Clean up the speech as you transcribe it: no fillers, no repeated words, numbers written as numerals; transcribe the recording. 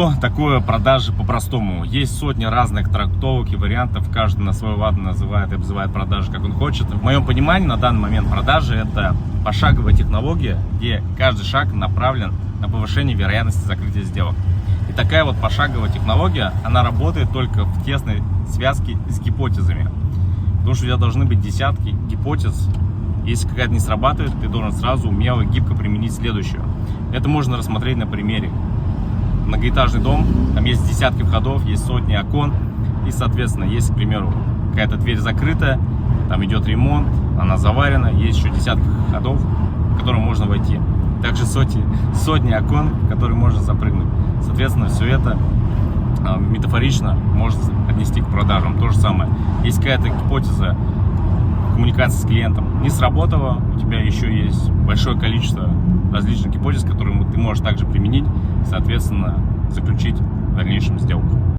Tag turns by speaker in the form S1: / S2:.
S1: Что такое продажи по-простому? Есть сотни разных трактовок и вариантов, каждый на свой лад называет и обзывает продажи, как он хочет. В моем понимании на данный момент продажи — это пошаговая технология, где каждый шаг направлен на повышение вероятности закрытия сделок. И такая вот пошаговая технология, она работает только в тесной связке с гипотезами. Потому что у тебя должны быть десятки гипотез. Если какая-то не срабатывает, ты должен сразу умело и гибко применить следующую. Это можно рассмотреть на примере. Многоэтажный дом, там есть десятки входов, есть сотни окон. И, соответственно, если, к примеру, какая-то дверь закрыта, там идет ремонт, она заварена, есть еще десятки ходов, в которые можно войти. Также сотни окон, в которые можно запрыгнуть. Соответственно, все это метафорично можно отнести к продажам. То же самое. Есть какая-то гипотеза коммуникации с клиентом не сработала, у тебя еще есть большое количество различных гипотез, которые ты можешь также применить, соответственно, заключить в дальнейшем сделку.